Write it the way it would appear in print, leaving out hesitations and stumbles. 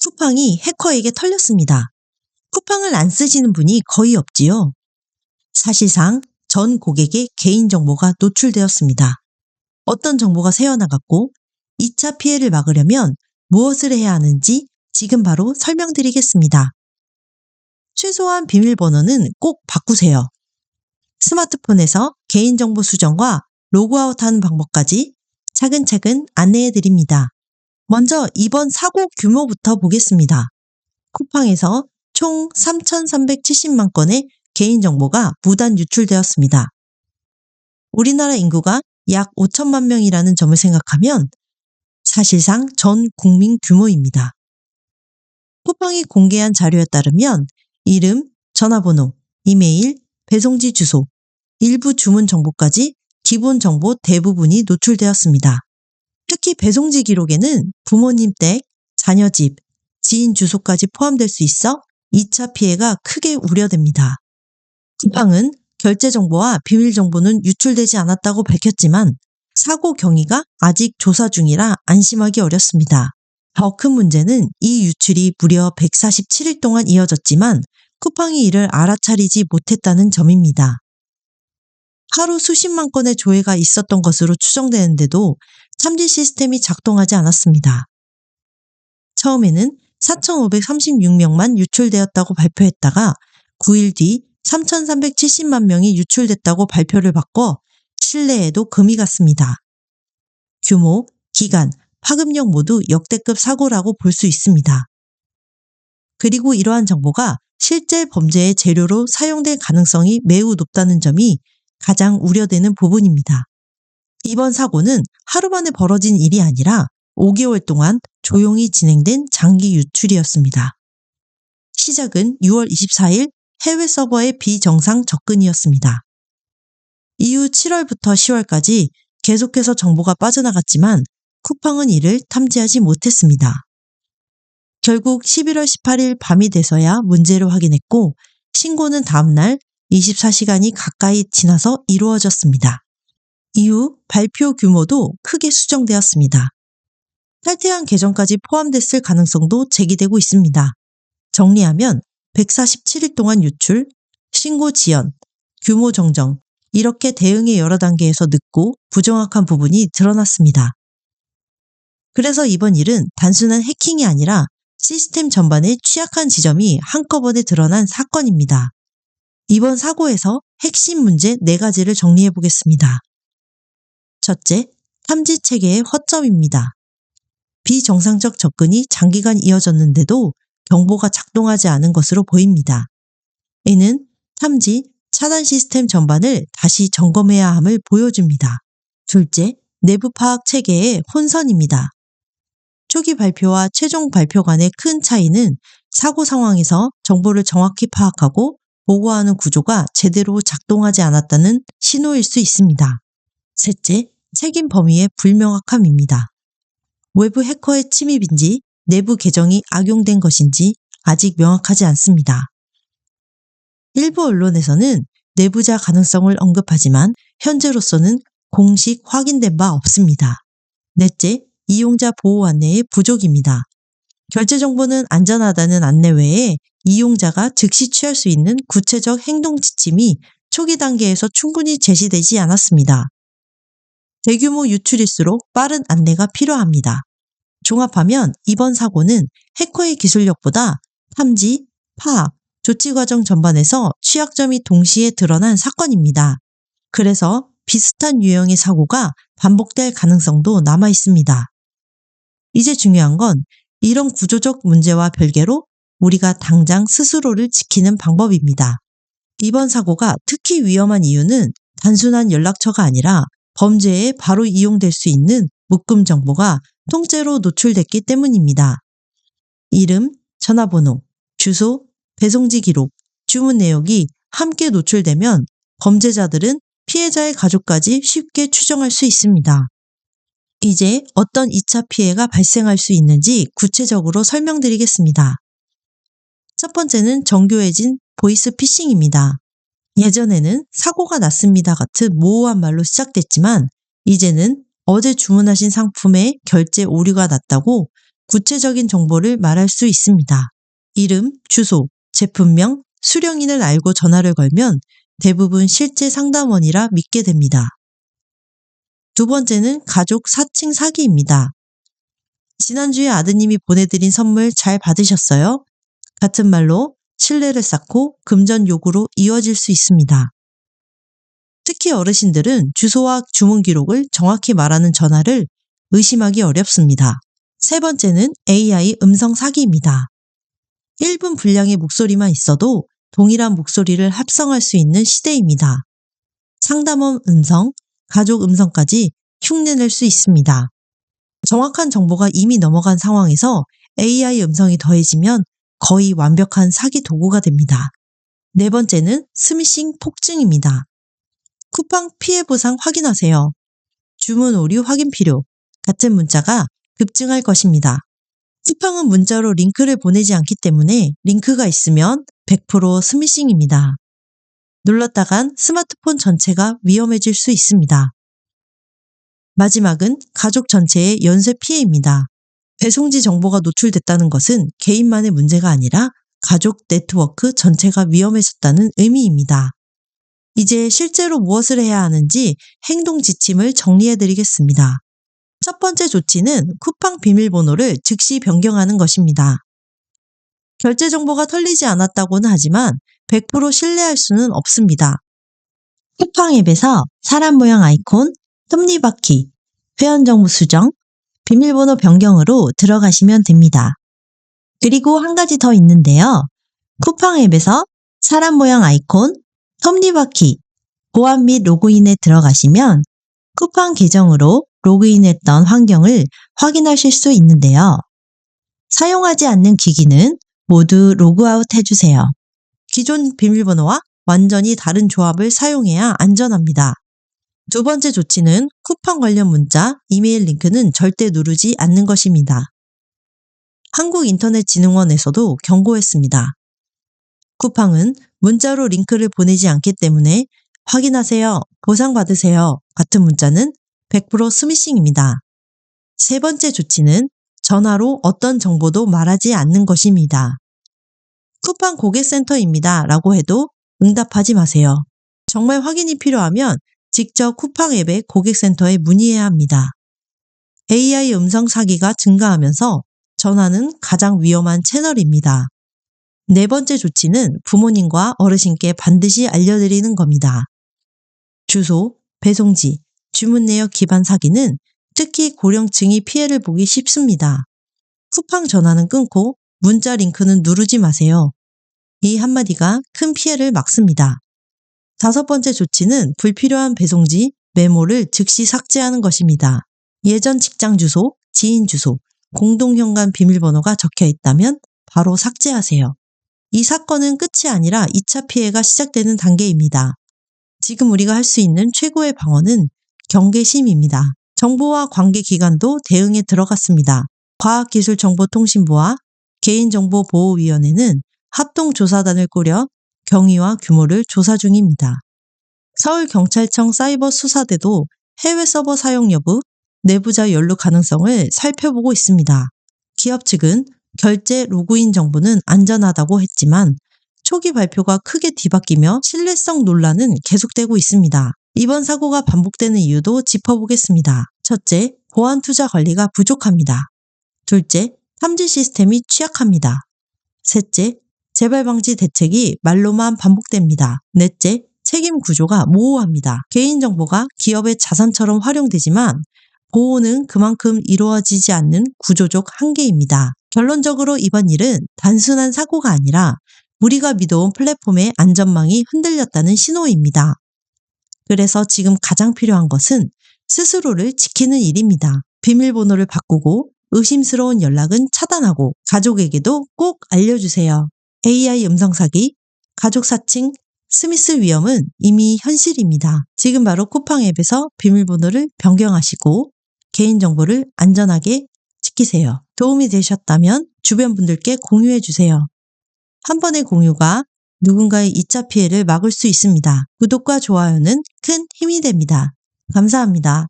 쿠팡이 해커에게 털렸습니다. 쿠팡을 안 쓰시는 분이 거의 없지요. 사실상 전 고객의 개인정보가 노출되었습니다. 어떤 정보가 새어나갔고 2차 피해를 막으려면 무엇을 해야 하는지 지금 바로 설명드리겠습니다. 최소한 비밀번호는 꼭 바꾸세요. 스마트폰에서 개인정보 수정과 로그아웃하는 방법까지 차근차근 안내해드립니다. 먼저 이번 사고 규모부터 보겠습니다. 쿠팡에서 총 3,370만 건의 개인정보가 무단 유출되었습니다. 우리나라 인구가 약 5천만 명이라는 점을 생각하면 사실상 전 국민 규모입니다. 쿠팡이 공개한 자료에 따르면 이름, 전화번호, 이메일, 배송지 주소, 일부 주문 정보까지 기본 정보 대부분이 노출되었습니다. 특히 배송지 기록에는 부모님 댁, 자녀 집, 지인 주소까지 포함될 수 있어 2차 피해가 크게 우려됩니다. 쿠팡은 결제 정보와 비밀 정보는 유출되지 않았다고 밝혔지만 사고 경위가 아직 조사 중이라 안심하기 어렵습니다. 더 큰 문제는 이 유출이 무려 147일 동안 이어졌지만 쿠팡이 이를 알아차리지 못했다는 점입니다. 하루 수십만 건의 조회가 있었던 것으로 추정되는데도 탐지 시스템이 작동하지 않았습니다. 처음에는 4,536명만 유출되었다고 발표했다가 9일 뒤 3,370만 명이 유출됐다고 발표를 바꿔 신뢰에도 금이 갔습니다. 규모, 기간, 파급력 모두 역대급 사고라고 볼 수 있습니다. 그리고 이러한 정보가 실제 범죄의 재료로 사용될 가능성이 매우 높다는 점이 가장 우려되는 부분입니다. 이번 사고는 하루 만에 벌어진 일이 아니라 5개월 동안 조용히 진행된 장기 유출이었습니다. 시작은 6월 24일 해외 서버의 비정상 접근이었습니다. 이후 7월부터 10월까지 계속해서 정보가 빠져나갔지만 쿠팡은 이를 탐지하지 못했습니다. 결국 11월 18일 밤이 돼서야 문제를 확인했고 신고는 다음날 24시간이 가까이 지나서 이루어졌습니다. 이후 발표 규모도 크게 수정되었습니다. 탈퇴한 계정까지 포함됐을 가능성도 제기되고 있습니다. 정리하면 147일 동안 유출, 신고 지연, 규모 정정, 이렇게 대응의 여러 단계에서 늦고 부정확한 부분이 드러났습니다. 그래서 이번 일은 단순한 해킹이 아니라 시스템 전반의 취약한 지점이 한꺼번에 드러난 사건입니다. 이번 사고에서 핵심 문제 4가지를 정리해 보겠습니다. 첫째, 탐지 체계의 허점입니다. 비정상적 접근이 장기간 이어졌는데도 경보가 작동하지 않은 것으로 보입니다. 이는 탐지, 차단 시스템 전반을 다시 점검해야 함을 보여줍니다. 둘째, 내부 파악 체계의 혼선입니다. 초기 발표와 최종 발표 간의 큰 차이는 사고 상황에서 정보를 정확히 파악하고 보고하는 구조가 제대로 작동하지 않았다는 신호일 수 있습니다. 셋째, 책임 범위의 불명확함입니다. 외부 해커의 침입인지 내부 계정이 악용된 것인지 아직 명확하지 않습니다. 일부 언론에서는 내부자 가능성을 언급하지만 현재로서는 공식 확인된 바 없습니다. 넷째, 이용자 보호 안내의 부족입니다. 결제 정보는 안전하다는 안내 외에 이용자가 즉시 취할 수 있는 구체적 행동 지침이 초기 단계에서 충분히 제시되지 않았습니다. 대규모 유출일수록 빠른 안내가 필요합니다. 종합하면 이번 사고는 해커의 기술력보다 탐지, 파악, 조치 과정 전반에서 취약점이 동시에 드러난 사건입니다. 그래서 비슷한 유형의 사고가 반복될 가능성도 남아 있습니다. 이제 중요한 건 이런 구조적 문제와 별개로 우리가 당장 스스로를 지키는 방법입니다. 이번 사고가 특히 위험한 이유는 단순한 연락처가 아니라 범죄에 바로 이용될 수 있는 묶음 정보가 통째로 노출됐기 때문입니다. 이름, 전화번호, 주소, 배송지 기록, 주문 내역이 함께 노출되면 범죄자들은 피해자의 가족까지 쉽게 추정할 수 있습니다. 이제 어떤 2차 피해가 발생할 수 있는지 구체적으로 설명드리겠습니다. 첫 번째는 정교해진 보이스 피싱입니다. 예전에는 사고가 났습니다 같은 모호한 말로 시작됐지만 이제는 어제 주문하신 상품에 결제 오류가 났다고 구체적인 정보를 말할 수 있습니다. 이름, 주소, 제품명, 수령인을 알고 전화를 걸면 대부분 실제 상담원이라 믿게 됩니다. 두 번째는 가족 사칭 사기입니다. 지난주에 아드님이 보내드린 선물 잘 받으셨어요? 같은 말로 신뢰를 쌓고 금전 요구로 이어질 수 있습니다. 특히 어르신들은 주소와 주문 기록을 정확히 말하는 전화를 의심하기 어렵습니다. 세 번째는 AI 음성 사기입니다. 1분 분량의 목소리만 있어도 동일한 목소리를 합성할 수 있는 시대입니다. 상담원 음성, 가족 음성까지 흉내낼 수 있습니다. 정확한 정보가 이미 넘어간 상황에서 AI 음성이 더해지면 거의 완벽한 사기 도구가 됩니다. 네 번째는 스미싱 폭증입니다. 쿠팡 피해 보상 확인하세요. 주문 오류 확인 필요 같은 문자가 급증할 것입니다. 쿠팡은 문자로 링크를 보내지 않기 때문에 링크가 있으면 100% 스미싱입니다. 눌렀다간 스마트폰 전체가 위험해질 수 있습니다. 마지막은 가족 전체의 연쇄 피해입니다. 배송지 정보가 노출됐다는 것은 개인만의 문제가 아니라 가족 네트워크 전체가 위험해졌다는 의미입니다. 이제 실제로 무엇을 해야 하는지 행동 지침을 정리해드리겠습니다. 첫 번째 조치는 쿠팡 비밀번호를 즉시 변경하는 것입니다. 결제 정보가 털리지 않았다고는 하지만 100% 신뢰할 수는 없습니다. 쿠팡 앱에서 사람 모양 아이콘, 톱니바퀴, 회원정보 수정, 비밀번호 변경으로 들어가시면 됩니다. 그리고 한 가지 더 있는데요. 쿠팡 앱에서 사람 모양 아이콘, 톱니바퀴, 보안 및 로그인에 들어가시면 쿠팡 계정으로 로그인했던 환경을 확인하실 수 있는데요. 사용하지 않는 기기는 모두 로그아웃 해주세요. 기존 비밀번호와 완전히 다른 조합을 사용해야 안전합니다. 두 번째 조치는 쿠팡 관련 문자, 이메일 링크는 절대 누르지 않는 것입니다. 한국인터넷진흥원에서도 경고했습니다. 쿠팡은 문자로 링크를 보내지 않기 때문에 확인하세요, 보상받으세요 같은 문자는 100% 스미싱입니다. 세 번째 조치는 전화로 어떤 정보도 말하지 않는 것입니다. 쿠팡 고객센터입니다 라고 해도 응답하지 마세요. 정말 확인이 필요하면 직접 쿠팡 앱의 고객센터에 문의해야 합니다. AI 음성 사기가 증가하면서 전화는 가장 위험한 채널입니다. 네 번째 조치는 부모님과 어르신께 반드시 알려드리는 겁니다. 주소, 배송지, 주문 내역 기반 사기는 특히 고령층이 피해를 보기 쉽습니다. 쿠팡 전화는 끊고 문자 링크는 누르지 마세요. 이 한마디가 큰 피해를 막습니다. 다섯 번째 조치는 불필요한 배송지, 메모를 즉시 삭제하는 것입니다. 예전 직장 주소, 지인 주소, 공동현관 비밀번호가 적혀 있다면 바로 삭제하세요. 이 사건은 끝이 아니라 2차 피해가 시작되는 단계입니다. 지금 우리가 할 수 있는 최고의 방어는 경계심입니다. 정부와 관계기관도 대응에 들어갔습니다. 과학기술정보통신부와 개인정보보호위원회는 합동조사단을 꾸려 경위와 규모를 조사 중입니다. 서울경찰청 사이버수사대도 해외 서버 사용 여부, 내부자 연루 가능성을 살펴보고 있습니다. 기업 측은 결제 로그인 정보는 안전하다고 했지만 초기 발표가 크게 뒤바뀌며 신뢰성 논란은 계속되고 있습니다. 이번 사고가 반복되는 이유도 짚어보겠습니다. 첫째, 보안 투자 관리가 부족합니다. 둘째, 탐지 시스템이 취약합니다. 셋째, 재발 방지 대책이 말로만 반복됩니다. 넷째, 책임 구조가 모호합니다. 개인정보가 기업의 자산처럼 활용되지만 보호는 그만큼 이루어지지 않는 구조적 한계입니다. 결론적으로 이번 일은 단순한 사고가 아니라 우리가 믿어온 플랫폼의 안전망이 흔들렸다는 신호입니다. 그래서 지금 가장 필요한 것은 스스로를 지키는 일입니다. 비밀번호를 바꾸고 의심스러운 연락은 차단하고 가족에게도 꼭 알려주세요. AI 음성사기, 가족 사칭, 스미스 위험은 이미 현실입니다. 지금 바로 쿠팡 앱에서 비밀번호를 변경하시고 개인정보를 안전하게 지키세요. 도움이 되셨다면 주변 분들께 공유해 주세요. 한 번의 공유가 누군가의 2차 피해를 막을 수 있습니다. 구독과 좋아요는 큰 힘이 됩니다. 감사합니다.